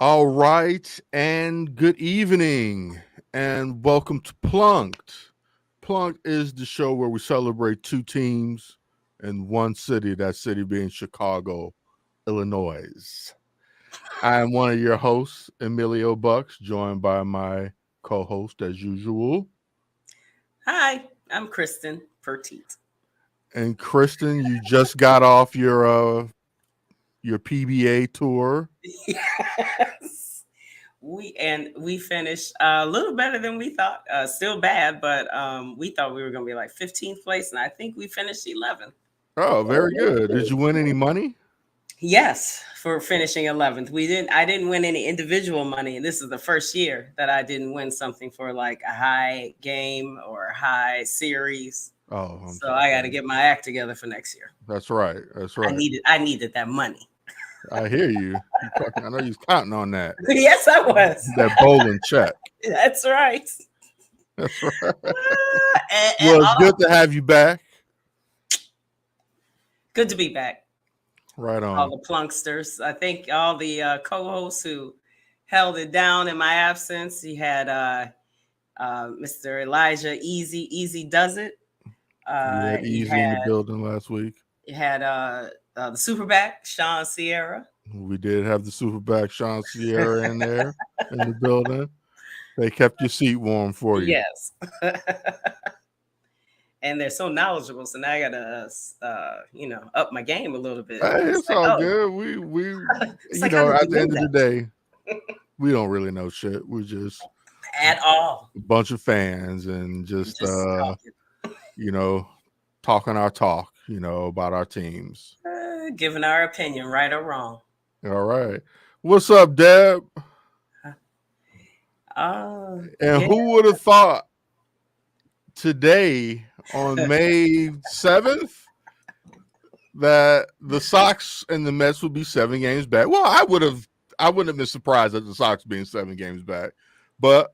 All right, and good evening, and welcome to Plunked. Plunked is the show where we celebrate two teams in one city, that city being Chicago, Illinois. I am one of your hosts, Emilio Bucks, joined by my co host, as usual. Hi, I'm Kristen Pertite. And Kristen, you just got off your PBA tour. Yes, we finished a little better than we thought. Still bad, but we thought we were going to be like 15th place, and I think we finished 11th. Oh, very good. Did you win any money? Yes, for finishing 11th. We didn't. I didn't win any individual money, and this is the first year that I didn't win something for like a high game or a high series. Oh, I'm So so I got to sorry. get my act together for next year. That's right. That's I right. needed. I needed that money. I hear you. I know you're counting on that. Yes, I was. That bowling check. That's right. That's right. And Well, it's good to have you back. good to be back. Right All on. the plunksters. I think all the co-hosts who held it down in my absence. You had Mr. Elijah Easy does it. We had You Easy in the had building last week. the superback Sean Sierra. We did have the Superback Sean Sierra in there in the building. They kept your seat warm for you. Yes. And they're so knowledgeable. So now I gotta, up my game a little bit. Hey, It's it's like, all oh, good. We it's like I don't at the know end of the that day, we don't really know shit. We're just at all. a bunch of fans and just Just talking, you know, talking our talk, about our teams. giving our opinion, right or wrong. All right. What's up, Deb? And Yeah. who would have thought today on May 7th that the Sox and the Mets would be 7 games back? Well, I wouldn't have been surprised at the Sox being 7 games back. But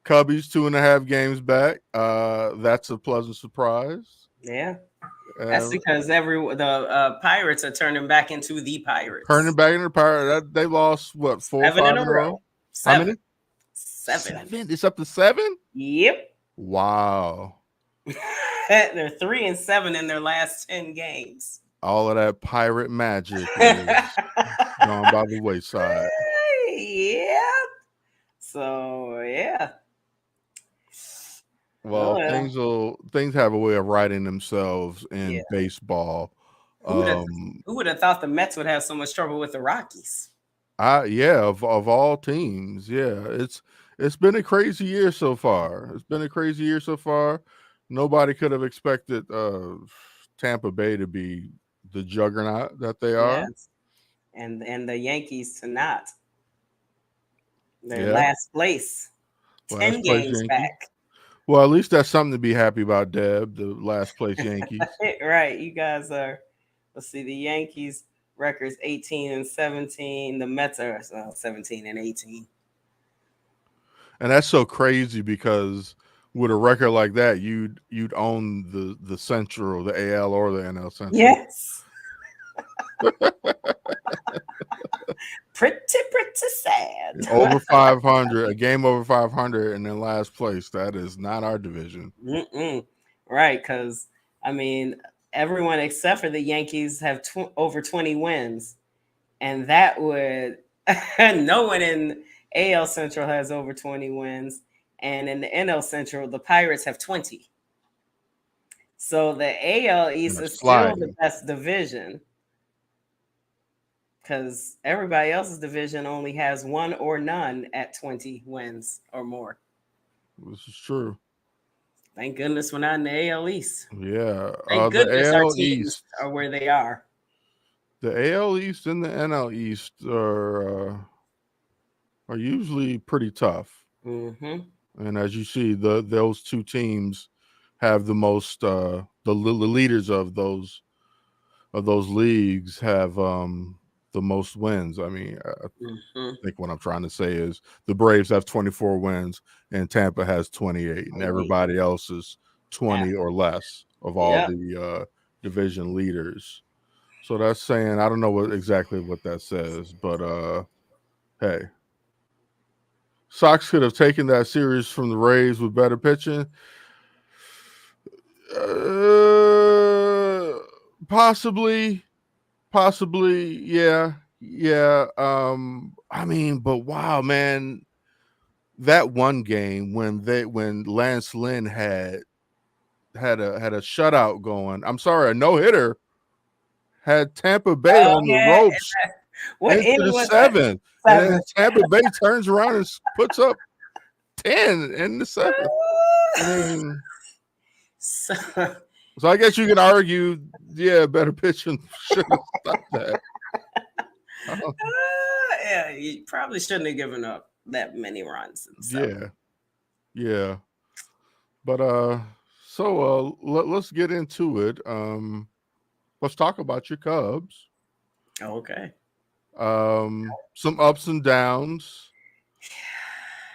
Cubbies 2.5 games back. That's a pleasant surprise. Yeah. That's because the Pirates are turning back into the Turning Pirates. back into the Pirates, they lost what, 4 or 7 in 5 a in a row? row. How many? 7. 7. It's up to 7. Yep. Wow. They're 3-7 in their last 10 games. All of that pirate magic is gone by the wayside. Yeah. So yeah. Well, things have a way of righting themselves Yeah. in baseball. Who would have thought the Mets would have so much trouble with the Rockies? Of all teams, it's been a crazy year so far. It's been a crazy year so far. Nobody could have expected Tampa Bay to be the juggernaut that they are. Yes. And the Yankees to not. They're Yeah, last place. 10 last place games Yankees. back. Well, at least that's something to be happy about, Deb. The last place Yankees. Right. You guys are, let's see, the Yankees records 18-17. The Mets are 17-18. And that's so crazy because with a record like that, you'd own the Central, the AL or the NL Central. Yes. pretty sad. Over 500, a game over 500, and then last place. That is not our division. Right, because I mean, everyone except for the Yankees have over 20 wins, and that would no one in AL Central has over 20 wins, and in the NL Central, the Pirates have 20. So the AL East is still the best division because everybody else's division only has one or none at 20 wins or more. This is true. Thank goodness we're not in the AL East. Yeah. Thank goodness our teams are where they are. The AL East and the NL East are usually pretty tough. Mm-hmm. And as you see, those two teams have the most the leaders of those leagues have the most wins. I mean, I think what I'm trying to say is the Braves have 24 wins and Tampa has 28, and everybody else is 20 or less of all the division leaders. So that's saying, I don't know exactly what that says, but Hey, Sox could have taken that series from the Rays with better pitching. Uh, possibly, yeah. I mean, but wow, man, that one game when Lance Lynn had a shutout going. I'm sorry, a no hitter had Tampa Bay Oh on the yeah. ropes What into inning the was that? seventh, and then 7. Tampa Bay turns around and puts up 10 in the seventh. I mean, So, so I guess you can argue, yeah, better pitching should have stopped that. yeah, you probably shouldn't have given up that many runs in 7. Yeah. But let's get into it. Let's talk about your Cubs. Okay. Some ups and downs.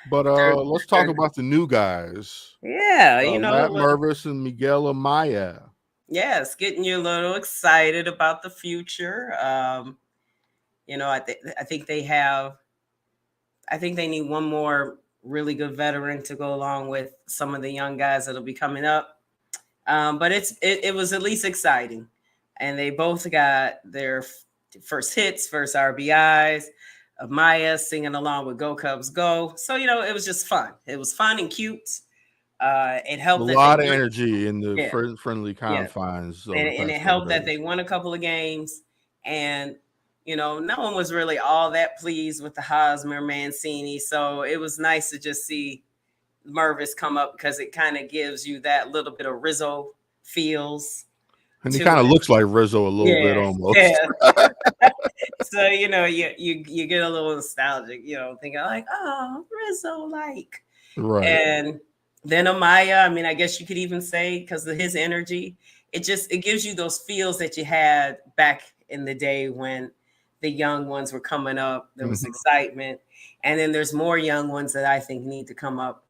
But They're- let's talk they're- about the new guys. yeah, Matt Mervis and Miguel Amaya. yes, getting you a little excited about the future. I think they have. I think they need one more really good veteran to go along with some of the young guys that'll be coming up. But it was at least exciting, and they both got their first hits, first RBIs. Maya singing along with "Go Cubs Go," so it was just fun. It was fun and cute. It A helped that they lot of won. energy in the Yeah, friendly yeah, confines over and, the and it past couple helped that days. they won a couple of games, and no one was really all that pleased with the Hosmer Mancini. So it was nice to just see Mervis come up because it kind of gives you that little bit of Rizzo feels And he to kind of it. looks like Rizzo a little bit Yeah, almost. yeah. So you get a little nostalgic, thinking like, oh, Rizzo like. Right. And then Amaya, I mean, I guess you could even say because of his energy, it gives you those feels that you had back in the day when the young ones were coming up. There was Mhm. excitement, and then there's more young ones that I think need to come up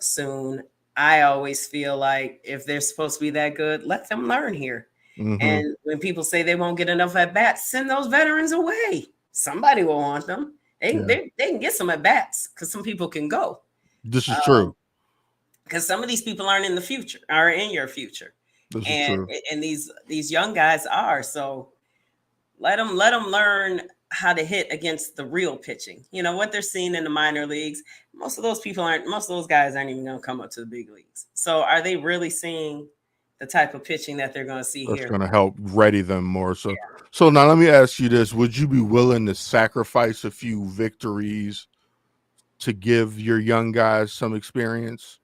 soon. I always feel like if they're supposed to be that good, let them learn here. Mhm. And when people say they won't get enough at bats, send those veterans away. Somebody will want them. Yeah. They can get some at bats because some people can go. This is true. Because some of these people aren't in the future, are in your future, This is and true. these young guys are. So let them learn how to hit against the real pitching. What they're seeing in the minor leagues. Most of those guys aren't even going to come up to the big leagues. So are they really seeing the type of pitching that they're going to see That's here? going to help ready them more. So now let me ask you this: would you be willing to sacrifice a few victories to give your young guys some experience?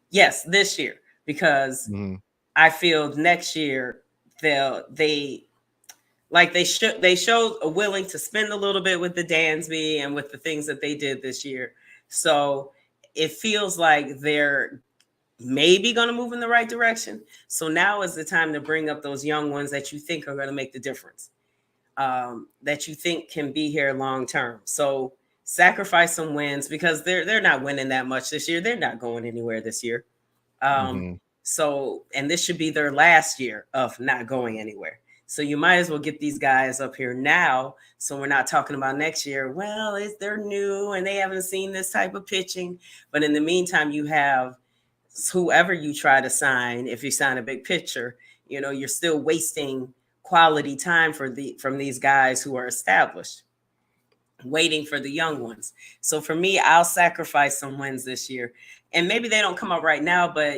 Yes, this year, because Mhm. I feel next year they showed a willing to spend a little bit with the Dansby and with the things that they did this year. So it feels like they're maybe going to move in the right direction. So now is the time to bring up those young ones that you think are going to make the difference, that you think can be here long term. So sacrifice some wins because they're not winning that much this year. They're not going anywhere this year. Um, Mhm. and this should be their last year of not going anywhere. So you might as well get these guys up here now. So we're not talking about next year. Well, they're new and they haven't seen this type of pitching. But in the meantime, you have whoever you try to sign. If you sign a big pitcher, you're still wasting quality time from these guys who are established, waiting for the young ones. So for me, I'll sacrifice some wins this year. And maybe they don't come up right now, but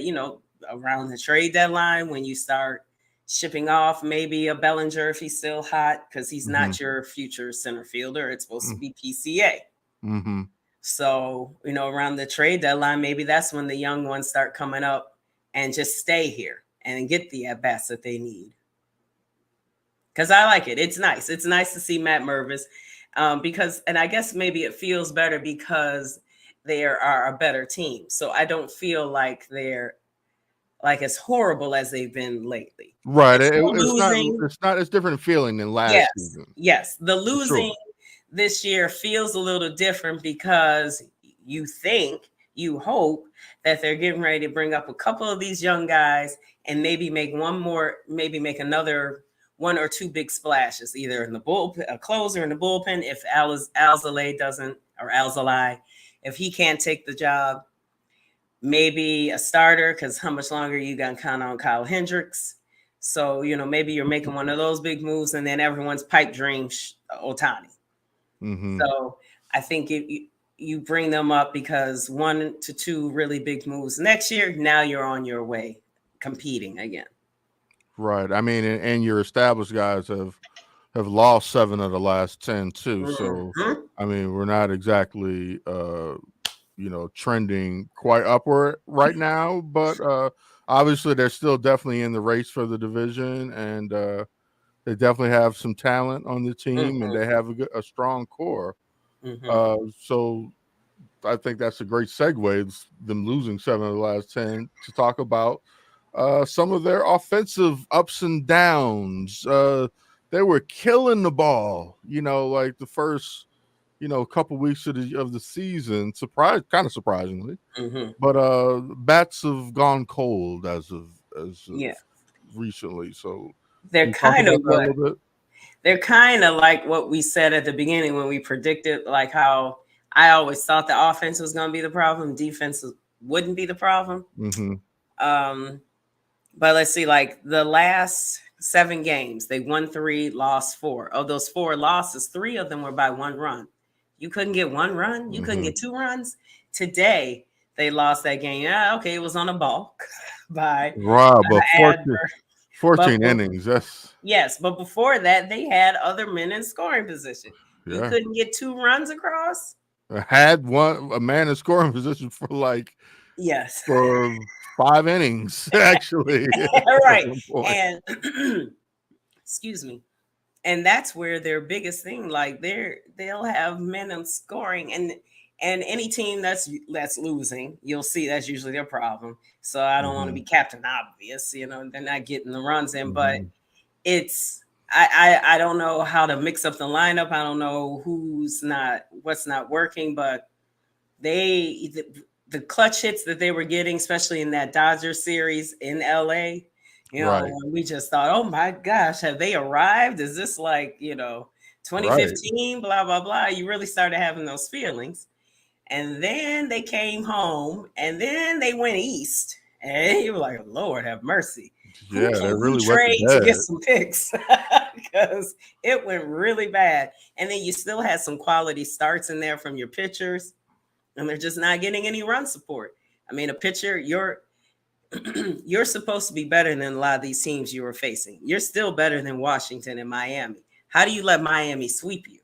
around the trade deadline when you start shipping off maybe a Bellinger if he's still hot, because he's Mhm. not your future center fielder. It's supposed to Mhm. be PCA. Mhm. So, around the trade deadline, maybe that's when the young ones start coming up and just stay here and get the at bats that they need. Because I like it. It's nice. It's nice to see Matt Mervis, and I guess maybe it feels better because they are a better team. So I don't feel like they're like as horrible as they've been lately. Right. It's still It's not. losing. It's not. It's different feeling than last Yes, season. yes. The For sure. losing this year feels a little different because you hope that they're getting ready to bring up a couple of these young guys and maybe make another one or two big splashes, either in the bullpen, a closer in the bullpen, if Alzolay doesn't, or Alzolay, if he can't take the job, maybe a starter, because how much longer you gonna count on Kyle Hendricks? So, maybe you're making one of those big moves, and then everyone's pipe dream Otani. Mm-hmm. So I think you bring them up because 1 to 2 really big moves next year. Now you're on your way competing again. Right. I mean, and your established guys have lost 7 of the last 10 too. So, Mm-hmm. I mean, we're not exactly, trending quite upward right now, but obviously they're still definitely in the race for the division, and they definitely have some talent on the team, and Mm-hmm. they have a strong core. Mm-hmm. So I think that's a great segue, them losing 7 of the last 10, to talk about some of their offensive ups and downs. They were killing the ball, like the first, couple weeks of the season, kind of surprisingly. Mm-hmm. But bats have gone cold as of Yeah, recently. So they're can you talk kind of about that a little bit? they're kind of like what we said at the beginning when we predicted, like how I always thought the offense was going to be the problem, defense wouldn't be the problem. Mm-hmm. Um, But let's see, like the last 7 games, they won 3, lost 4. Of those 4 losses, 3 of them were by 1 run. You couldn't get 1 run. You couldn't Mm-hmm. get 2 runs. Today, they lost that game. Yeah, okay, it was on a balk by Right, but 14, Adler. 14 But innings. That's yes, but before that, they had other men in scoring position. You yeah. couldn't get 2 runs across. Had a man in scoring position Yes. for 5 innings actually All at right. one point. And excuse me. And that's where their biggest thing, like they'll have men in scoring, and any team that's losing, you'll see that's usually their problem. So I don't want to Mm-hmm. be Captain Obvious, they're not getting the runs in, but Mm-hmm. it's I don't know how to mix up the lineup. I don't know what's not working, but the clutch hits that they were getting, especially in that Dodger series in LA, Right, we just thought, oh my gosh, have they arrived? Is this like, right. 2015, blah, blah, blah. You really started having those feelings. And then they came home and then they went east. And you were like, Lord have mercy. Who Yeah, they can we really wet the trade to get bed. some picks? Because it went really bad. And then you still had some quality starts in there from your pitchers, and they're just not getting any run support. I mean, a pitcher, you're supposed to be better than a lot of these teams you were facing. You're still better than Washington and Miami. How do you let Miami sweep you?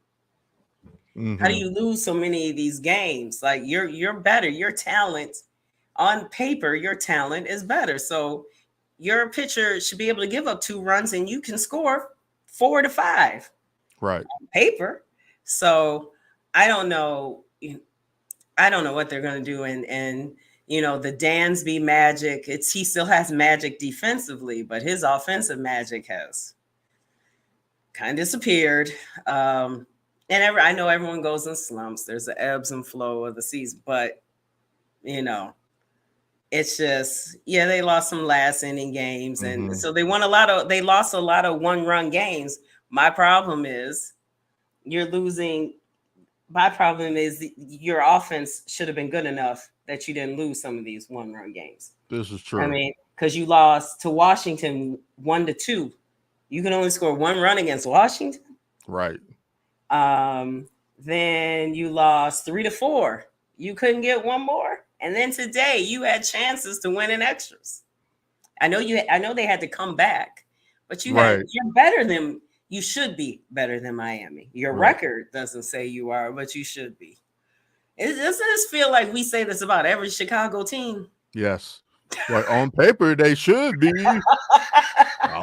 How do Mm-hmm. you lose so many of these games? Like you're better. Your talent on paper, your talent is better. So your pitcher should be able to give up 2 runs and you can score 4 to 5 Right. on paper. So I don't know. I don't know what they're going to do. And the Dansby magic, he still has magic defensively, but his offensive magic has kind of disappeared. And I know everyone goes in slumps. There's the ebbs and flow of the season, but it's just, they lost some last inning games, and Mm-hmm. so they lost a lot of 1-run games. My problem is you're losing. My problem is your offense should have been good enough that you didn't lose some of these 1-run games. This is I true. mean, because you lost to Washington 1 to 2. You can only score 1 run against Washington. Right. Then you lost 3 to 4. You couldn't get one more. And then today you had chances to win in extras. I know they had to come back, but Right. you should be better than Miami. Your Right. record doesn't say you are, but you should be. Doesn't this feel like we say this about every Chicago team? Yes. Like on paper, they should be. I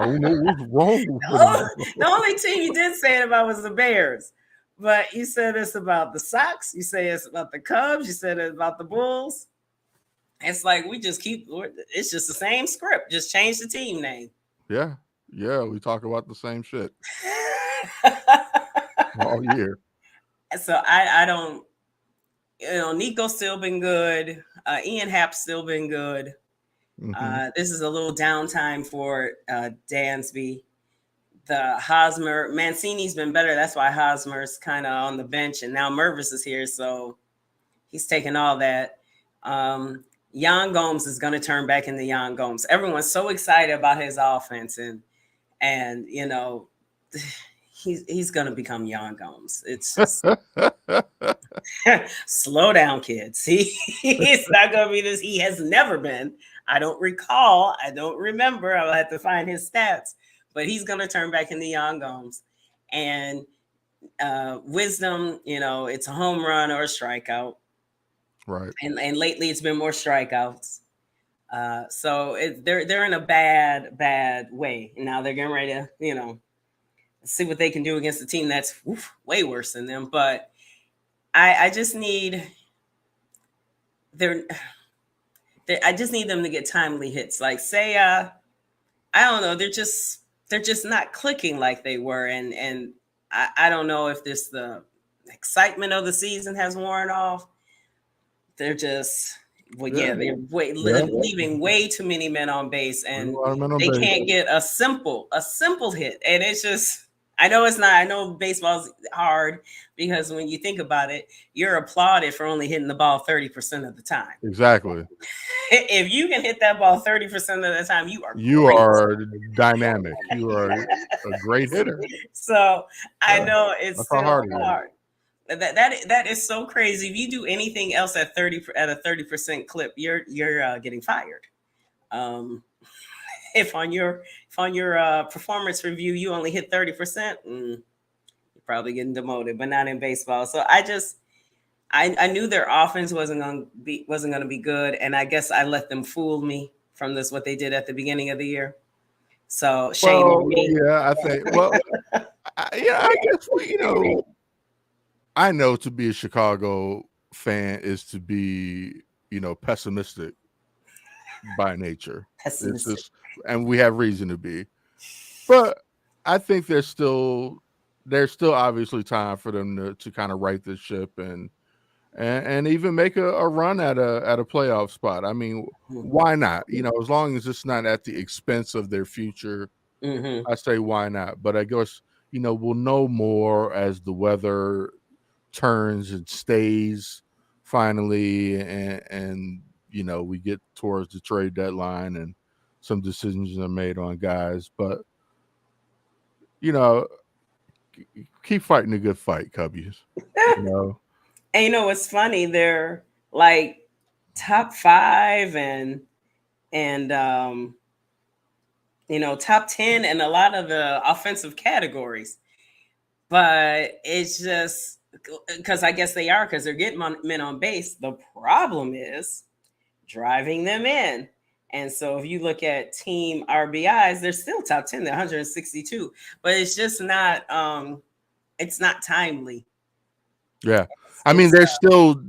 don't know what's wrong with them. The only team you did say it about was the Bears. But you said this about the Sox. You say it's about the Cubs. You said it about the Bulls. It's like it's just the same script. Just change the team name. Yeah. Yeah. We talk about the same shit all year. So I don't, Nico's still been good. Ian Happ's still been good. Mm-hmm. This is a little downtime for Dansby. the Hosmer, Mancini's been better. That's why Hosmer's kind of on the bench, and now Mervis is here, so he's taking all that. Jan Gomes is going to turn back into Jan Gomes. Everyone's so excited about his offense, and you know, he's going to become Jan Gomes. It's just slow down, kids. He's not going to be this. He has never been. I don't recall. I don't remember. I'll have to find his stats. But he's going to turn back into Jan Gomes. And Wisdom, you know, it's a home run or a strikeout. Right. And lately it's been more strikeouts. So they're in a bad way. Now they're getting ready to, you know, see what they can do against a team that's way worse than them. But I just need I just need them to get timely hits. Like say I don't know, they're just not clicking like they were, and I don't know if this the excitement of the season has worn off. They're just they're leaving way too many men on base, and they can't get a simple hit. And it's just, I know it's not. I know baseball's hard because when you think about it, you're applauded for only hitting the ball 30% of the time. Exactly. If you can hit that ball 30% of the time, you are dynamic. You are a great hitter. So I know it's still hard. That is so crazy. If you do anything else at a 30% clip, you're getting fired. If on your performance review you only hit 30%, you're probably getting demoted, but not in baseball. So I knew their offense wasn't going to be good, and I guess I let them fool me from what they did at the beginning of the year. So shame on me. Yeah, I think. Well, I guess you know. I know to be a Chicago fan is to be, you know, pessimistic by nature. Pessimistic. And we have reason to be. But I think there's still obviously time for them to kind of right this ship and even make a run at a playoff spot. I mean, why not? You know, as long as it's not at the expense of their future, I say why not? But I guess, you know, we'll know more as the weather turns and stays finally, and you know, we get towards the trade deadline and some decisions are made on guys. But you know, keep fighting a good fight, Cubbies. You know. And you know what's funny? They're like top 5 and you know, top 10 in a lot of the offensive categories. But it's just because I guess they are, because they're getting men on base. The problem is driving them in. And so if you look at team RBIs, they're still top 10. They're 162. But it's just not it's not timely. Yeah. I mean, they still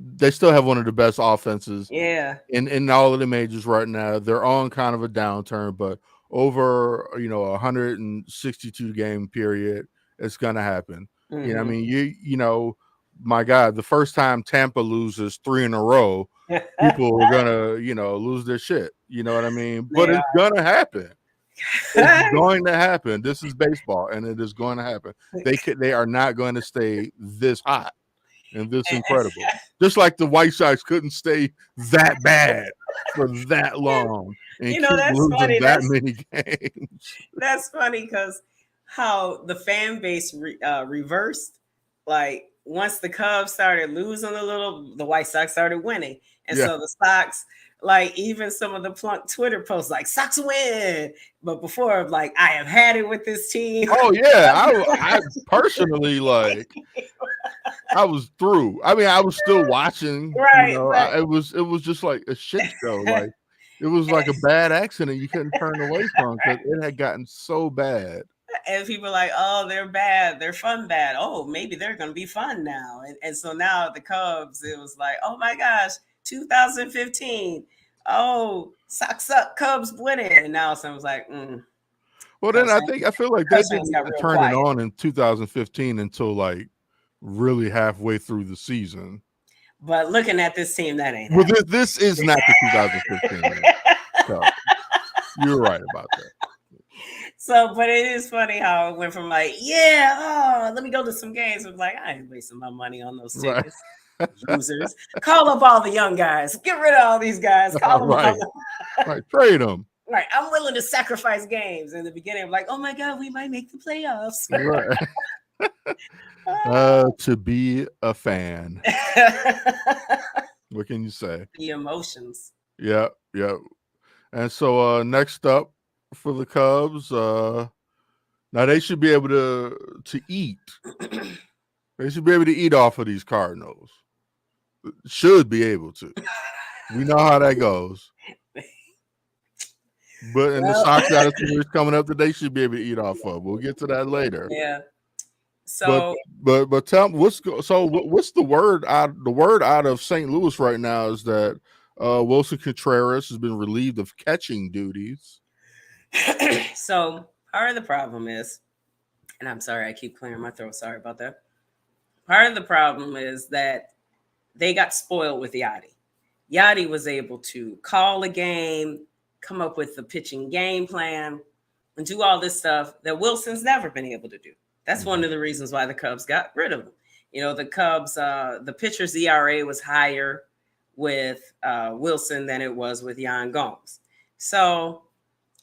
have one of the best offenses in all of the majors right now. They're on kind of a downturn, but over, you know, 162 game period, it's gonna happen. You know, I mean, you know, my God, the first time Tampa loses 3 in a row, people are gonna, you know, lose their shit. You know what I mean? But it's gonna happen. It's going to happen. This is baseball, and it is going to happen. They are not going to stay this hot and this incredible. Just like the White Sox couldn't stay that bad for that long and you know, keep that's losing funny. that many games. That's funny because how the fan base reversed. Like once the Cubs started losing a little, the White Sox started winning, and so the Sox, like even some of the Plunked Twitter posts, like Sox win. But before, like, I have had it with this team. Oh yeah, I personally, like, I was through. I mean, I was still watching. Right, you know, right. It was just like a shit show. Like it was like a bad accident you couldn't turn away from because it had gotten so bad. And people are like, oh, they're bad. They're fun bad. Oh, maybe they're going to be fun now. And so now the Cubs, it was like, oh my gosh, 2015. Oh, Sox up, Cubs winning. And now someone's like, Well, then I feel like they didn't turn it on in 2015 until like really halfway through the season. But looking at this team, that ain't. Well, this is not the 2015. So you're right about that. So, but it is funny how it went from like, yeah, oh, let me go to some games. It was like, I ain't wasting my money on those Right. tickets. Losers. Call up all the young guys. Get rid of all these guys. Call them Right. up. Right. Trade them. Right. I'm willing to sacrifice games. In the beginning, I'm like, oh my God, we might make the playoffs. Right. To be a fan. What can you say? The emotions. Yeah. Yeah. And so next up for the Cubs, now they should be able to eat. They should be able to eat off of these Cardinals. Should be able to. We know how that goes. But in the Sox got a series coming up that they should be able to eat off of. We'll get to that later. Yeah. So, but tell me what's the word out? The word out of St. Louis right now is that Wilson Contreras has been relieved of catching duties. So part of the problem is, and I'm sorry, I keep clearing my throat. Sorry about that. Part of the problem is that they got spoiled with Yachty. Yachty was able to call a game, come up with the pitching game plan, and do all this stuff that Wilson's never been able to do. That's one of the reasons why the Cubs got rid of him. You know, the Cubs, the pitcher's ERA was higher with Wilson than it was with Yan Gomes. So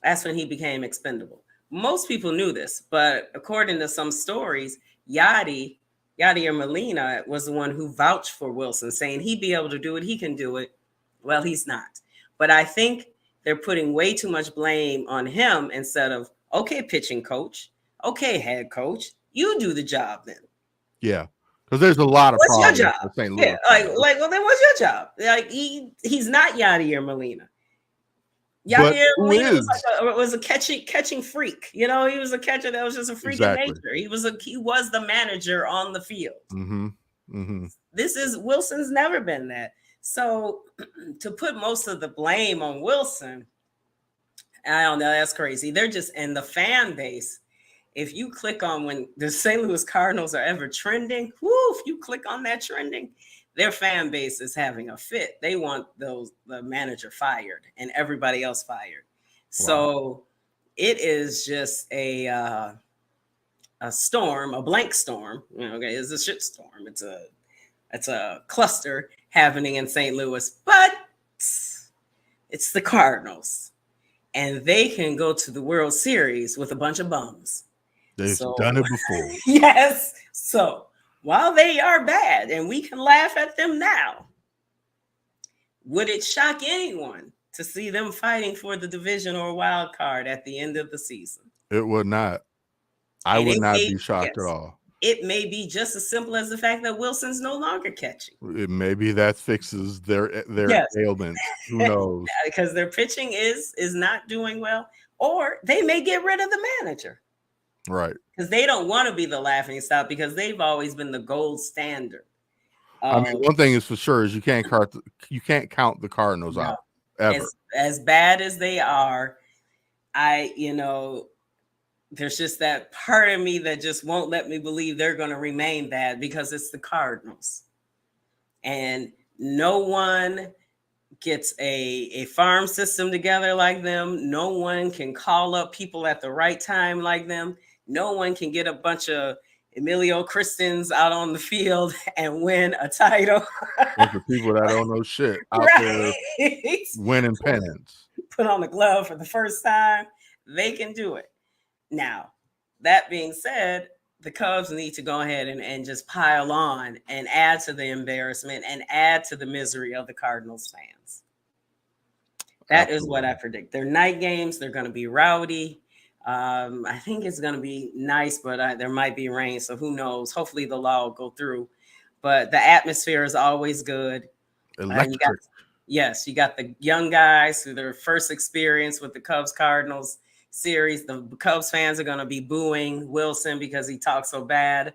that's when he became expendable. Most people knew this, but according to some stories, Yachty or Molina was the one who vouched for Wilson, saying he'd be able to do it. He can do it. Well, he's not. But I think they're putting way too much blame on him instead of, okay, pitching coach, okay, head coach, you do the job then. Yeah, because there's a lot of problems. What's your job? St. Louis. Yeah, well, then what's your job? Like he's not Yachty or Molina. Yachty or Molina was a catching freak. You know, he was a catcher that was just a freak of nature. He was the manager on the field. Mm-hmm. Mm-hmm. This is Wilson's never been that. So to put most of the blame on Wilson, I don't know, that's crazy. They're just in the fan base. If you click on when the St. Louis Cardinals are ever trending, if you click on that trending, their fan base is having a fit. They want the manager fired and everybody else fired. Wow. So it is just a storm, a blank storm. Okay, it's a shit storm. It's a cluster happening in St. Louis, but it's the Cardinals, and they can go to the World Series with a bunch of bums. They've done it before. Yes. So while they are bad and we can laugh at them now, would it shock anyone to see them fighting for the division or wild card at the end of the season? It would not. I would not be shocked at all. It may be just as simple as the fact that Wilson's no longer catching. Maybe that fixes their ailments. Who knows? Because their pitching is not doing well, or they may get rid of the manager. Right. Because they don't want to be the laughing stock because they've always been the gold standard. I mean, one thing is for sure is you can't count the Cardinals out ever. As bad as they are, there's just that part of me that just won't let me believe they're going to remain bad because it's the Cardinals. And no one gets a farm system together like them. No one can call up people at the right time like them. No one can get a bunch of Emilio Cristins out on the field and win a title. For people that don't know shit out there winning pennants. Put on the glove for the first time. They can do it. Now, that being said, the Cubs need to go ahead and just pile on and add to the embarrassment and add to the misery of the Cardinals fans. That is what I predict. They're night games. They're going to be rowdy. I think it's going to be nice, but there might be rain. So who knows? Hopefully the law will go through. But the atmosphere is always good. Electric. You got the young guys who their first experience with the Cubs Cardinals series. The Cubs fans are going to be booing Wilson because he talks so bad.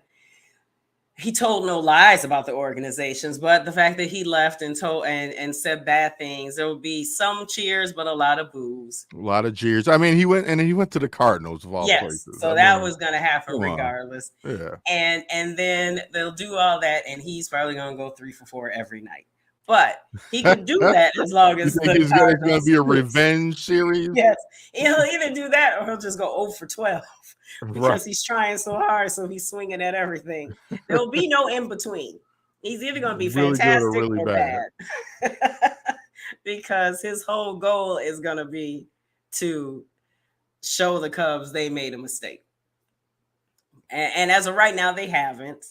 He told no lies about the organizations, but the fact that he left and told and said bad things, there will be some cheers, but a lot of boos. A lot of jeers. I mean, he went to the Cardinals of all places. So that was going to happen regardless. Yeah. And then they'll do all that, and he's probably going to go 3 for 4 every night. but he could do that as long You as think the it's going to Cardinals be a lose. revenge series? Yes, he'll either do that or he'll just go 0 for 12 Right. because he's trying so hard, so he's swinging at everything. There will be no in between. He's either going to be Really good or fantastic really or bad. bad because his whole goal is going to be to show the Cubs they made a mistake. And as of right now, they haven't.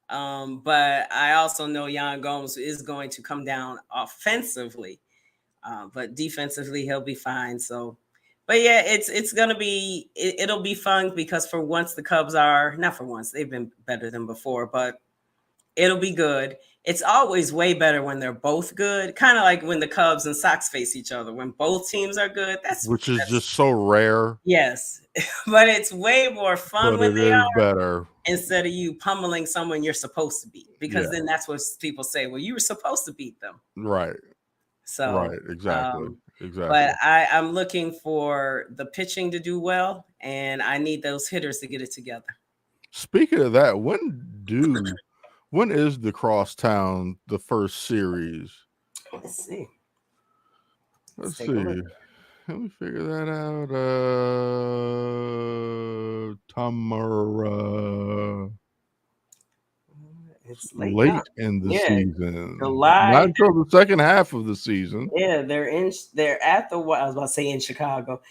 But I also know Yan Gomes is going to come down offensively, but defensively he'll be fine. So, but yeah, it's gonna be it'll be fun because for once the Cubs are not for once they've been better than before, but it'll be good. It's always way better when they're both good. Kind of like when the Cubs and Sox face each other. When both teams are good, Which is that's just so rare, yes, but it's way more fun but when it they is are better. instead of you pummeling someone you're supposed to beat because Yeah. then that's what people say. Well, you were supposed to beat them. Right. So, Right. Exactly. but Exactly. I'm looking for the pitching to do well, and I need those hitters to get it together. Speaking of that, when is the Crosstown the first series? Let's see. Let's Let's take a look. see. Let me figure that out. Tamara. It's late now. Late in the Yeah, season. Not July. until the second half of the season. Yeah, they're at the I was about to say in Chicago.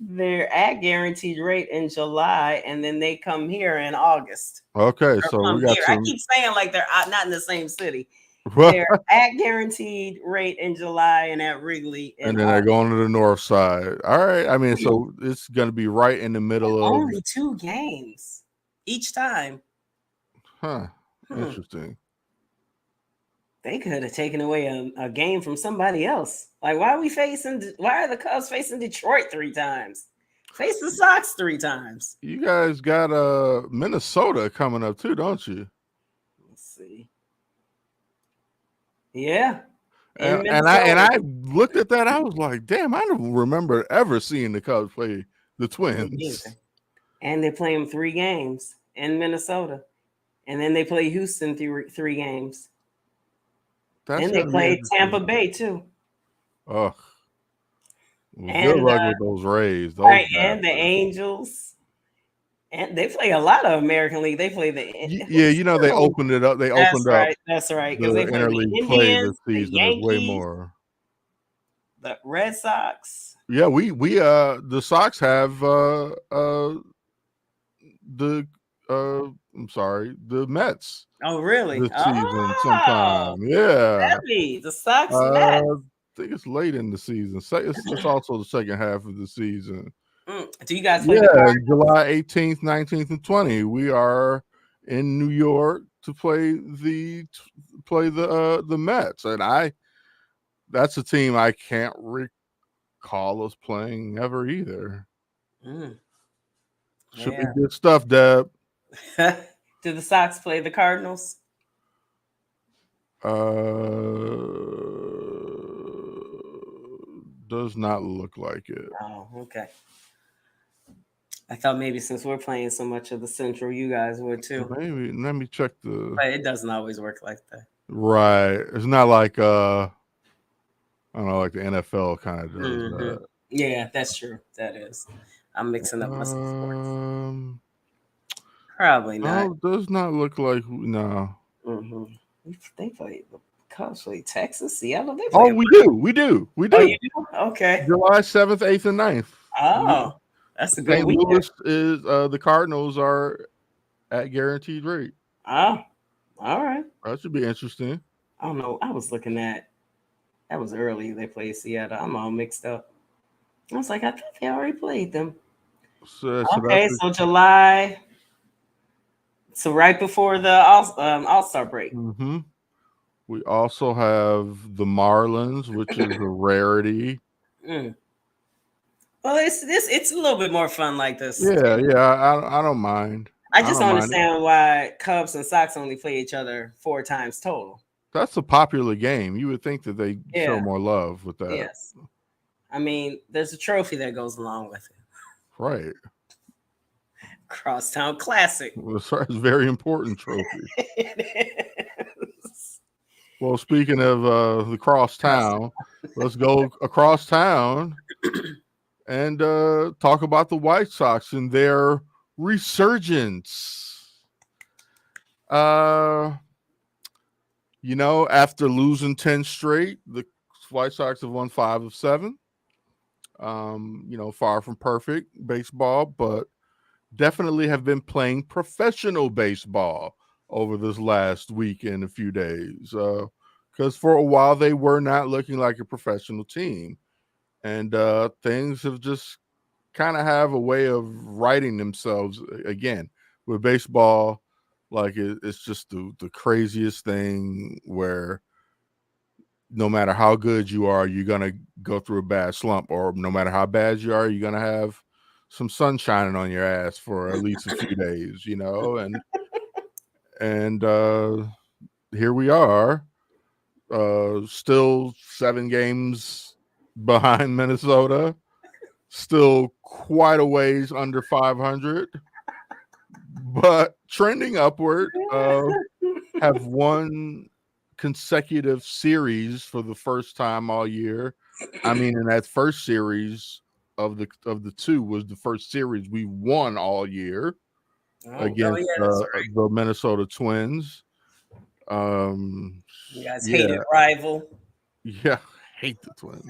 They're at guaranteed rate in July, and then they come here in August. Okay, Or so we come got here. I some. keep saying like they're not in the same city. They're at guaranteed rate in July and at Wrigley in And then they're August. going to the north side. All right. I mean, so it's going to be right in the middle of. Only 2 games each time. Huh. Hmm. Interesting. They could have taken away a game from somebody else. Like, why are the Cubs facing Detroit 3 times? Face the Sox 3 times. You guys got Minnesota coming up too, don't you? Let's see. Yeah. In And Minnesota. I looked at that. I was like, damn, I don't remember ever seeing the Cubs play the Twins. And they play them 3 games in Minnesota. And then they play Houston 3 games. That's And they gonna be play Tampa interesting. Bay too. Ugh. Well, good And luck with those Rays. Those right, and the bastards. Angels. And they play a lot of American League. They play Yeah, you know they opened it up. They That's opened up right. That's right. Because they the play the interleague play this Indians, the season is way Yankees, more. the Red Sox. Yeah, we the Sox have the I'm sorry, the Mets Oh, really? this season Oh, sometime. Yeah. heavy. The Sox I Mets. think it's late in the season. It's also the second half of the season. Do you guys play the Yeah, Cardinals? July 18th, 19th, and 20th. We are in New York to play the Mets. And that's a team I can't recall us playing ever either. Should be Yeah. good stuff, Deb. Do the Sox play the Cardinals? Does not look like it. Oh, okay. I thought maybe since we're playing so much of the Central, you guys would too. Maybe let me check the. But it doesn't always work like that. Right. It's not like I don't know, like the NFL kind of does that. Yeah, that's true. That is. I'm mixing up my sports. Probably not. No, does not look like no. They play the Cubs play Texas, Seattle. They play. Oh, we do. Oh, you do? Okay. July 7th, 8th, and 9th. Oh, that's a good St. weekend. Louis is the Cardinals are at guaranteed rate. Oh, all right. That should be interesting. I don't know. I was looking at that was early. They played Seattle. I'm all mixed up. I was like, I thought they already played them. So Okay, so July. So right before the All-Star break. We also have the Marlins, which is a rarity. Well, it's a little bit more fun like this. Yeah, I don't mind. I just don't understand why Cubs and Sox only play each other 4 times total. That's a popular game. You would think that they show more love with that. Yes. I mean, there's a trophy that goes along with it. Right. Crosstown Classic. Well, it's a very important trophy. It is. Well, speaking of the cross town, let's go across town and talk about the White Sox and their resurgence. Uh, after losing 10 straight, the White Sox have won 5 of 7. Far from perfect baseball, but definitely have been playing professional baseball over this last week and a few days. Because for a while they were not looking like a professional team, and things have just kind of have a way of righting themselves again with baseball. Like it's just the craziest thing where no matter how good you are, you're gonna go through a bad slump, or no matter how bad you are, you're gonna have some sun shining on your ass for at least a few days, and here we are, still 7 games behind Minnesota, still quite a ways under 500, but trending upward. Have won consecutive series for the first time all year. I mean, in that first series of the two was the first series we won all year Oh against yeah, that's right. the Minnesota Twins. You guys Yeah, hated rival. yeah, hate the Twins.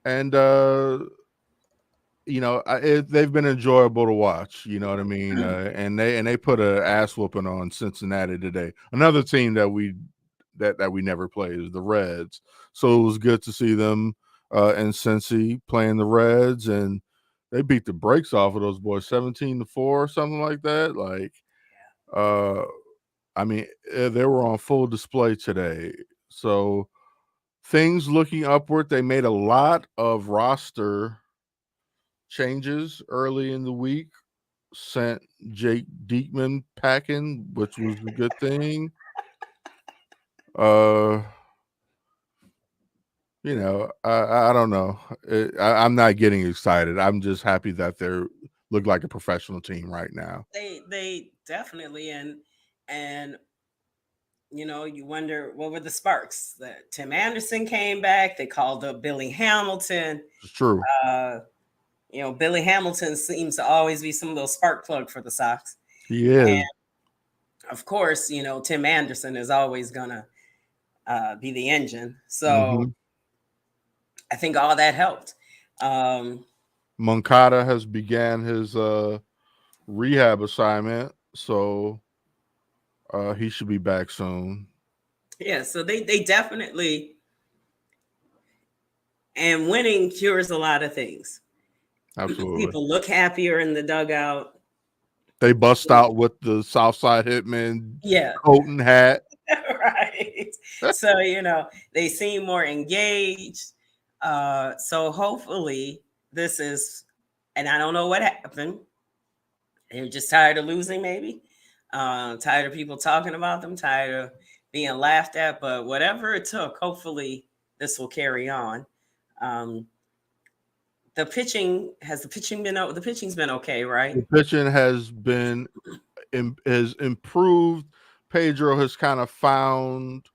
And they've been enjoyable to watch. You know what I mean? And they put a ass whooping on Cincinnati today. Another team that we never played is the Reds. So it was good to see them in Cincy playing the Reds, and they beat the brakes off of those boys 17-4 or something like that. Like, uh, I mean, they were on full display today. So things looking upward. They made a lot of roster changes early in the week, sent Jake Diekman packing, which was a good thing. Uh, I don't know. I'm not getting excited. I'm just happy that they look like a professional team right now. They definitely, and you wonder what were the sparks. That Tim Anderson came back. They called up Billy Hamilton. It's true. Uh, Billy Hamilton seems to always be some of those spark plug for the Sox. He is. Of course, Tim Anderson is always gonna be the engine. So Mm-hmm. I think all that helped. Um, Moncada has began his rehab assignment, so he should be back soon. yeah, so they definitely, and winning cures a lot of things. Absolutely. People look happier in the dugout. They bust out with the Southside Hitman Yeah, coat and hat. right. So they seem more engaged. So hopefully this is, and I don't know what happened. They're just tired of losing, maybe. Tired of people talking about them. Tired of being laughed at. But whatever it took, hopefully this will carry on. Um, the pitching's been okay, right? The pitching has improved. Pedro has kind of found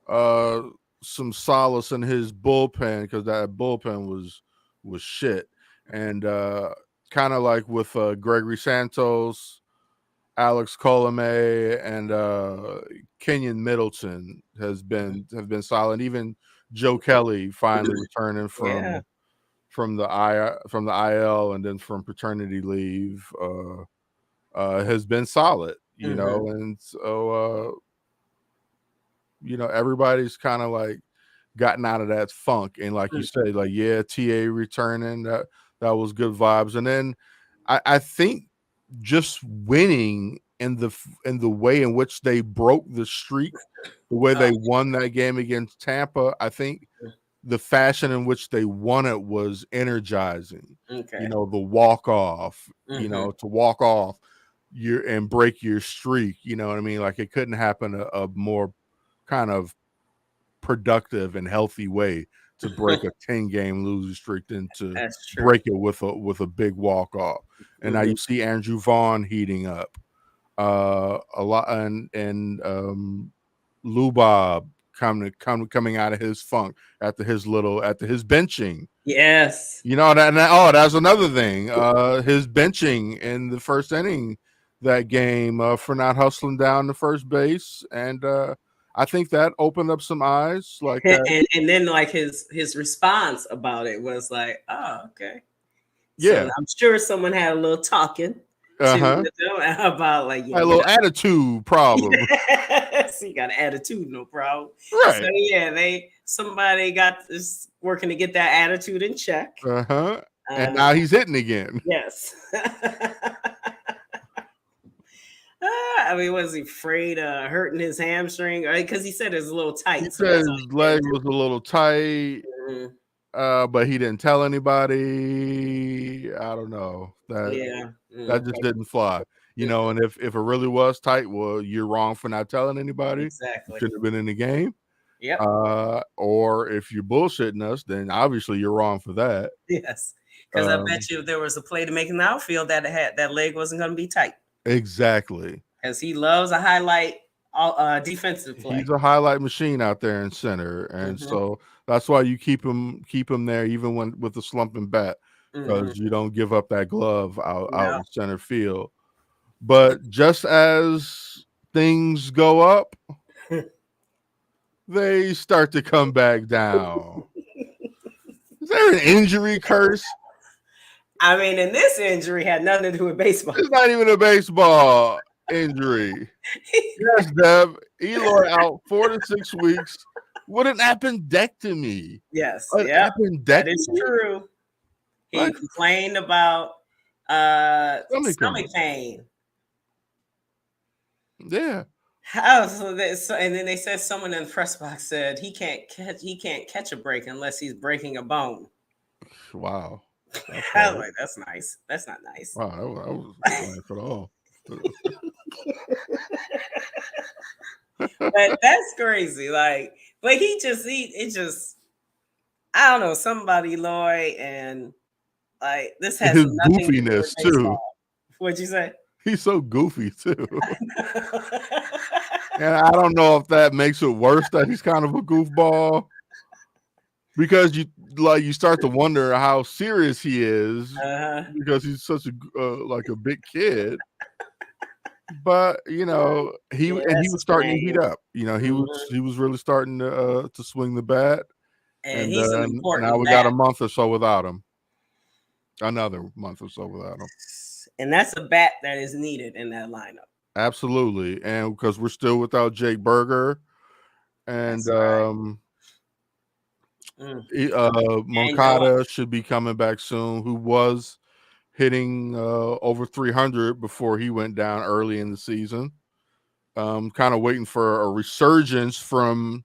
uh, some solace in his bullpen because that bullpen was shit, and kind of like with Gregory Santos, Alex Colomé, and Kenyon Middleton have been solid. Even Joe Kelly finally returning Yeah. from the IL and then from paternity leave has been solid, Mm-hmm. and so everybody's kind of like gotten out of that funk, and like you said, like TA returning, that was good vibes, and then I think just winning in the way in which they broke the streak, the way they won that game against Tampa, I think the fashion in which they won it was energizing. Okay. The walk off, Mm-hmm. to walk off and break your streak. You know what I mean? Like it couldn't happen a more kind of productive and healthy way to break a 10-game losing streak than to That's true. break it with a big walk off. And now Mm-hmm. you see Andrew Vaughn heating up a lot, and Lubob coming out of his funk after his benching. Yes. That's another thing. His benching in the first inning that game for not hustling down the first base, and I think that opened up some eyes like that. And then like his response about it was like, oh, okay. So Yeah. I'm sure someone had a little talking Uh to huh. them about like, yeah, A you're little attitude problem. yes, he got an attitude, no problem. So Right. yeah, somebody got this working to get that attitude in check. Uh huh. And Uh, now he's hitting again. yes. I mean, was he afraid of hurting his hamstring? Because he said it was a little He tight, so said that's all his he leg did. was a little tight, Mhm. but he didn't tell anybody. I don't know. Yeah. That just didn't fly. And if it really was tight, well, you're wrong for not telling anybody. You Exactly. shouldn't have been in the game. Yep. Or if you're bullshitting us, then obviously you're wrong for that. Yes. Because I Um, bet you if there was a play to make in the outfield that leg wasn't going to be tight. exactly. Because he loves a highlight defensive play. He's a highlight machine out there in center, and Hmm. so that's why you keep him there even when with the slumping bat, Hmm. because you don't give up that glove out No. in center field. But just as things go up, they start to come back down. Is there an injury curse? I mean, and this injury had nothing to do with baseball. It's not even a baseball injury. Yes, Deb. Eloy out 4 to 6 weeks with an appendectomy. Yes. An Yeah. That is appendectomy? true. He Like complained about stomach pain. Yeah. Oh, and then they said someone in the press box said he can't catch a break unless he's breaking a bone. Wow. That's I was hard. like, that's nice. That's not nice. Wow, that was nice at all. But that's crazy. Like, but it just I don't know, somebody Lloyd and like this has His nothing to do with goofiness too. baseball. What'd you say? He's so goofy too. And I don't know if that makes it worse that he's kind of a goofball, because you start to wonder how serious he is, Uh-huh. because he's such a big kid. But he Yeah, he was that's starting to heat strange. up. He Mhm. was really starting to swing the bat, And and he's an now important we got bat. a month or so without him. Another month or so without him. And that's a bat that is needed in that lineup. Absolutely, and because we're still without Jake Berger, and That's right. Mm. And Moncada should be coming back soon, who was hitting over 300 before he went down early in the season. Kind of waiting for a resurgence from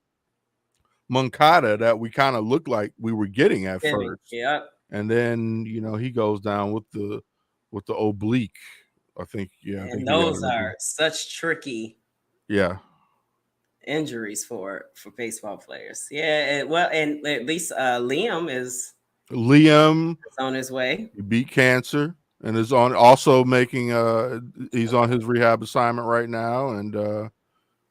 Moncada that we kind of looked like we were getting at first, Yep. and then he goes down with the oblique. I think And he got those an oblique. are such tricky Yeah. injuries for baseball players. Yeah, and at least Liam is Liam on his way. beat cancer and is also making he's on his rehab assignment right now, and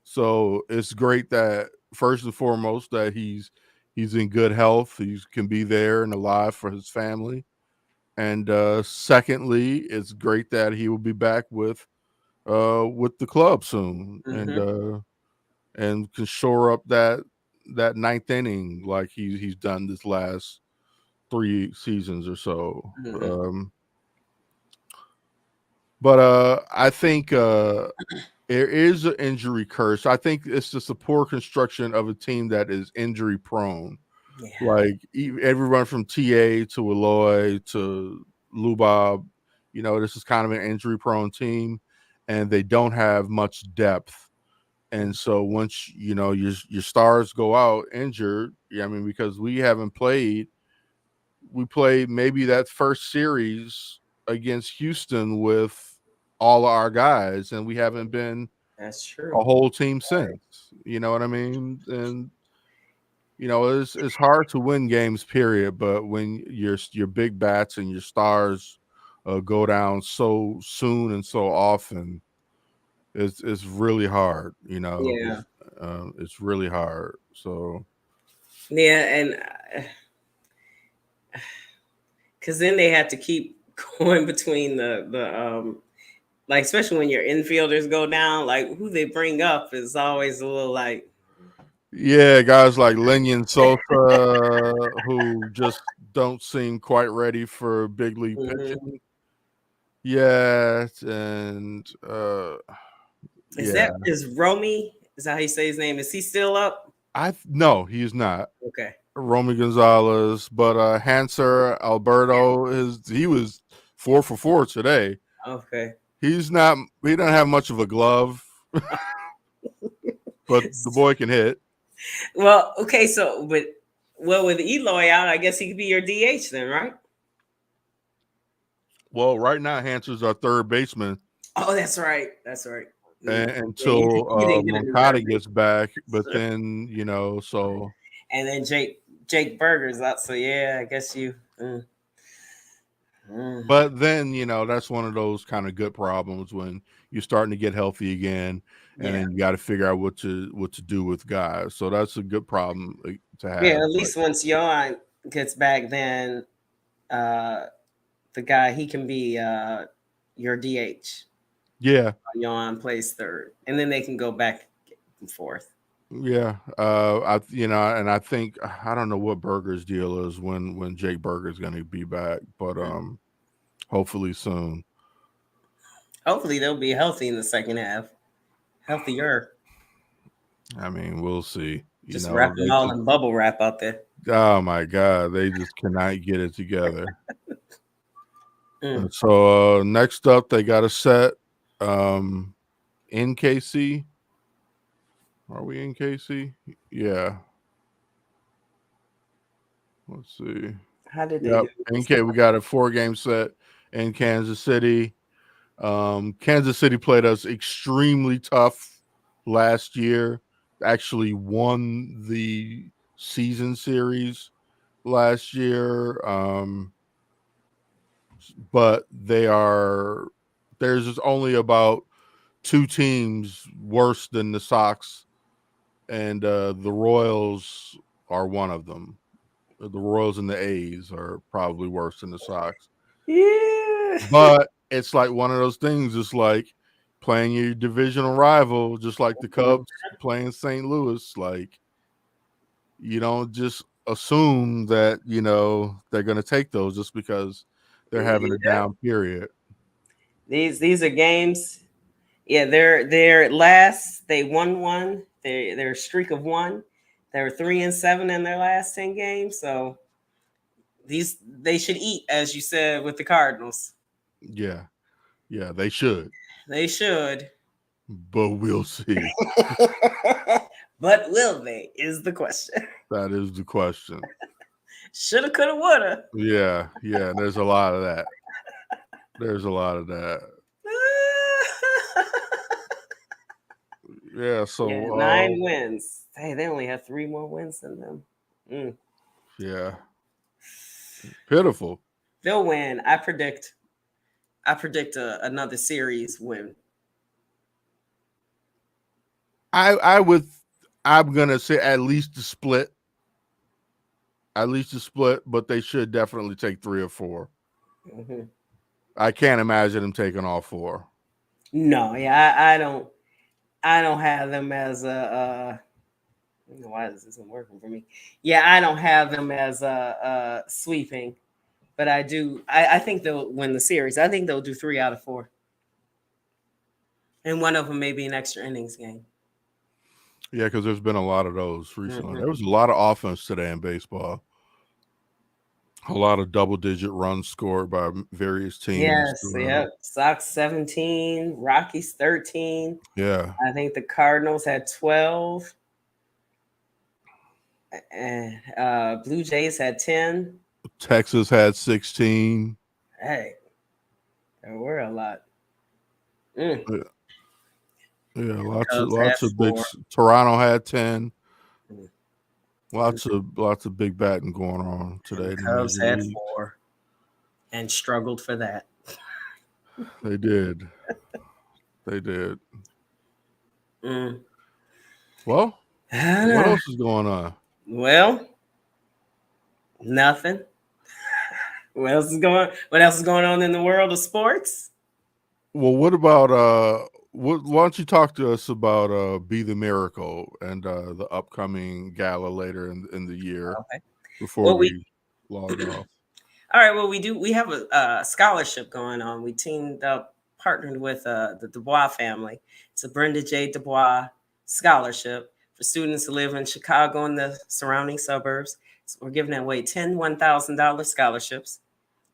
so it's great that first and foremost that he's in good health, he can be there and alive for his family, and secondly, it's great that he will be back with the club soon, Mm-hmm. and can shore up that ninth inning like he's done this last 3 seasons or so. Mm-hmm. But I think there is an injury curse. I think it's just a poor construction of a team that is injury prone. Yeah. Like everyone from TA to Eloy to Lubob, this is kind of an injury prone team, and they don't have much depth. And so once your stars go out injured, because we played maybe that first series against Houston with all our guys, and we haven't been That's a true. whole team since. You know what I mean? And it's hard to win games, period. But when your big bats and your stars go down so soon and so often, it's really hard. Yeah. It's really hard. So Yeah, and because then they have to keep going between the like, especially when your infielders go down, like who they bring up is always a little like, yeah, guys like Lenyon Sosa who just don't seem quite ready for big league mhm. pitching yet, and Is yeah, that is Romy? Is that how you say his name? Is he still up? I no, he's not. Okay. Romy Gonzalez, but Hanser Alberto he was 4 for 4 today. Okay. He's not. He doesn't have much of a glove, but the boy can hit. Well, okay, so but well, with Eloy out, I guess he could be your DH then, right? Well, right now Hanser's our third baseman, Oh, that's right. That's right. Yeah, until you didn't get a new Moncada third gets back. But base. then so. And then Jake Berger's out. So yeah, I guess you. Mm. But then that's one of those kind of good problems when you're starting to get healthy again, and Yeah. then you got to figure out what to do with guys. So that's a good problem to Yeah. have. At But least once Johan gets back, then uh, the guy he can be your DH. yeah, Johan plays third, and then they can go back and forth. yeah. And I think I don't know what Berger's deal is when Jake Berger's going to be back, but hopefully soon. Hopefully, they'll be healthy in the second half. Healthier. I mean, we'll see. Just wrap them They all just in bubble wrap out there. oh my god, they just cannot get it together. Mm. And so next up, they got a set in KC. Are we in KC? Yeah. Let's see. How did they Yep. do this NK, we got a 4-game set in Kansas City. Kansas City played us extremely tough last year. Actually won the season series last year. But there's just only about 2 teams worse than the Sox, and the Royals are one of them. The Royals and the A's are probably worse than the Sox. Yeah. But it's like one of those things. It's like playing your divisional rival, just like the Cubs playing St. Louis. Like, you don't just assume that they're going to take those just because they're having a Yeah. down period. These are games. Yeah, they're last. They won one. Their streak of one. They were 3-7 in their last 10 games. So they should eat, as you said with the Cardinals. Yeah, yeah, they should, They should. but we'll see. But will they? Is the question. That is the question. Shoulda, coulda, woulda. Yeah, yeah. There's a lot of that. There's a lot of that. Yeah. So Yeah, 9 wins. Hey, they only have 3 more wins than them. Mm. yeah, pitiful. They'll win. I predict. Another series win. I would. I'm gonna say at least the split. At least the split, but they should definitely take 3 or 4. Mm-hmm. I can't imagine them taking all 4. No, yeah, I don't. I don't have them as a. I don't know why this isn't working for me. Yeah, I don't have them as a sweeping, but I do. I think they'll win the series. I think they'll do 3 out of 4, and one of them may be an extra innings game. Yeah, because there's been a lot of those recently. Mm-hmm. There was a lot of offense today in baseball. A lot of double-digit runs scored by various teams. Yes, yep. Sox 17, Rockies 13. Yeah. I think the Cardinals had 12. And Blue Jays had 10. Texas had 16. Hey, there were a lot. Mm. Yeah, Cubs had lots of big. 4. Toronto had 10. Mm. Lots of big batting going on today. And the Cubs had 4 and struggled for that. They did. They did. Mm. Well, I what know. else is going on? Well, nothing. What else is going on in the world of sports? Well, what about why don't you talk to us about Be the Miracle and the upcoming gala later in the year Okay. before Well, we we log off? all right. Well, we have a scholarship going on. We teamed up, partnered with the Dubois family. It's a Brenda J. Dubois scholarship for students who live in Chicago and the surrounding suburbs. So we're giving away 10 $1,000 scholarships.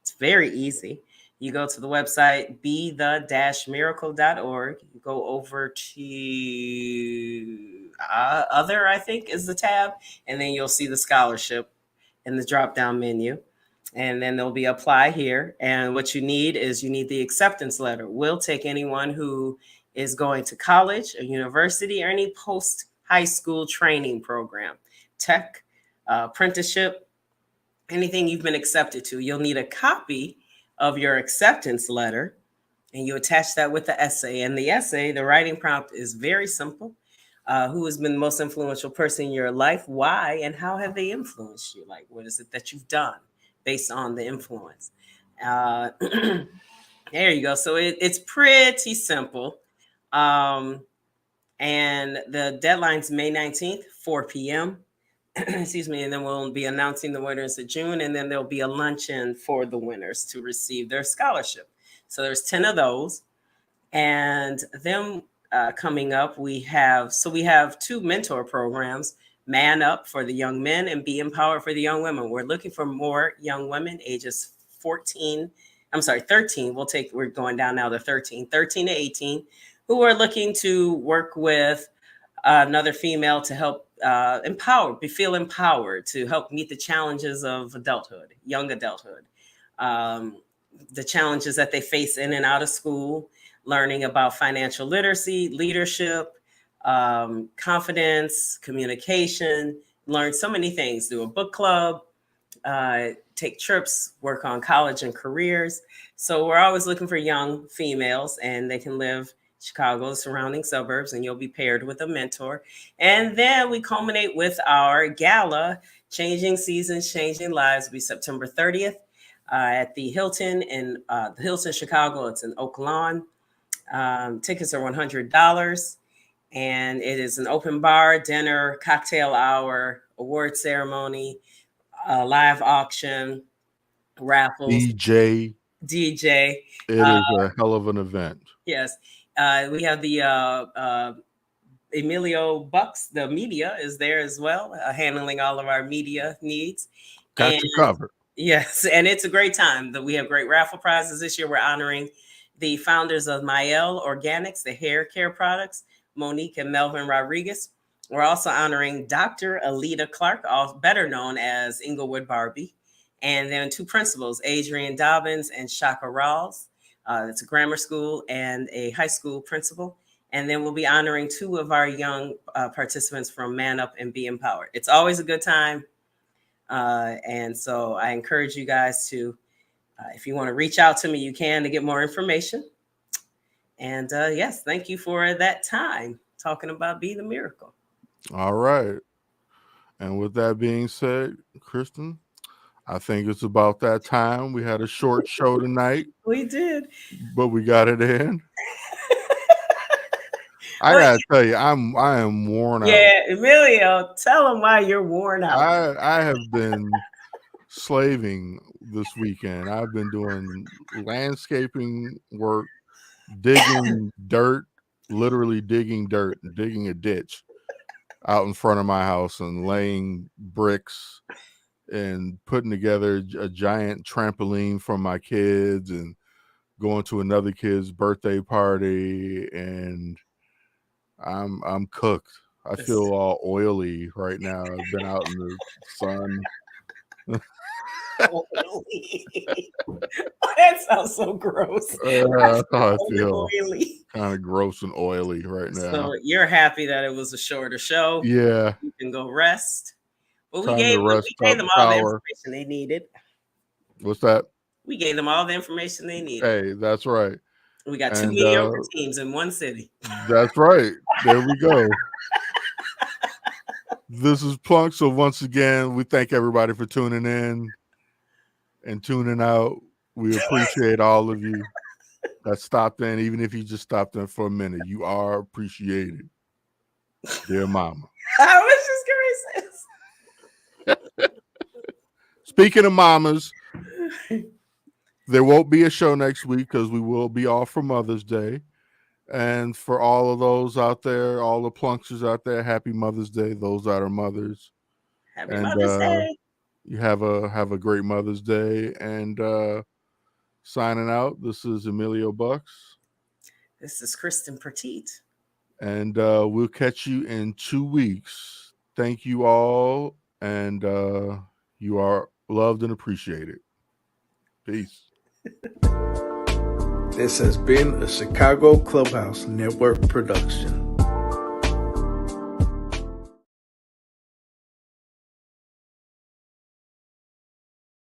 It's very easy. You go to the website be the-miracle.org. You go over to other, I think is the tab, and then you'll see the scholarship in the drop down menu. And then there'll be apply here. And what you need is you need the acceptance letter. We'll take anyone who is going to college, a university, or any post high school training program, tech, apprenticeship, anything you've been accepted to. You'll need a copy of your acceptance letter and you attach that with the essay. And the essay, the writing prompt is very simple. Who has been the most influential person in your life? Why? And how have they influenced you? Like, what is it that you've done based on the influence? Uh, there you go. So it's pretty simple. Um, and the deadline's May 19th, 4 p.m. Excuse me, and then we'll be announcing the winners of June, and then there'll be a luncheon for the winners to receive their scholarship. So there's 10 of those, and then coming up, we have two mentor programs: Man Up for the young men and Be Empowered for the young women. We're looking for more young women ages 14. I'm sorry, 13. We're going down now to 13 to 18, who are looking to work with another female to help feel empowered to help meet the challenges of adulthood, young adulthood, um, the challenges that they face in and out of school, learning about financial literacy, leadership, confidence, communication, learn so many things, do a book club, take trips, work on college and careers. So we're always looking for young females, and they can live Chicago, the surrounding suburbs, and you'll be paired with a mentor. And then we culminate with our gala, Changing Seasons, Changing Lives, will be September 30th at the Hilton in the Hilton Chicago. It's in Oak Lawn. Tickets are $100, and it is an open bar, dinner, cocktail hour, award ceremony, live auction, raffles, DJ, DJ. it is a hell of an event. Yes. We have the Emilio Bucks, the media is there as well, handling all of our media needs. Got And you covered. yes, and it's a great time. That we have great raffle prizes this year. We're honoring the founders of Mael Organics, the hair care products, Monique and Melvin Rodriguez. We're also honoring Dr. Alita Clark, better known as Inglewood Barbie, and then two principals, Adrian Dobbins and Shaka Rawls. It's a grammar school and a high school principal. And then we'll be honoring two of our young participants from Man Up and Be Empowered. It's always a good time. And so I encourage you guys to, if you want to reach out to me, you can to get more information. And yes, thank you for that time talking about Be the Miracle. All right. And with that being said, Kristen, I think it's about that time. We had a short show tonight, We did. but we got it in. I Well, gotta tell you, I am worn out. yeah, Emilio, tell them why you're worn out. I have been slaving this weekend. I've been doing landscaping work, digging dirt, literally digging dirt, digging a ditch out in front of my house and laying bricks and putting together a giant trampoline for my kids and going to another kid's birthday party, and I'm cooked. I feel all oily right now. I've been out in the sun. That sounds so gross. That's how I feel. Oily. Kind of gross and oily right now. So you're happy that it was a shorter show. Yeah. You can go rest. But we Time gave to rest we gave up, them all the shower. information they needed. What's that? We gave them all the information they needed. Hey, that's right. We got two And mediocre teams in one city. that's right. There we go. This is Plunk. So once again, we thank everybody for tuning in and tuning out. We appreciate all of you that stopped in, even if you just stopped in for a minute. You are appreciated, dear mama. I was just gonna say. Speaking of mamas, there won't be a show next week because we will be off for Mother's Day. And for all of those out there, all the plunksters out there, happy Mother's Day. Those that are mothers, Happy and Mother's Day. you have a great Mother's Day. And signing out. This is Emilio Bucks. This is Kristen Petite. And we'll catch you in 2 weeks. Thank you all, and you are loved and appreciated. Peace. This has been a Chicago Clubhouse Network production.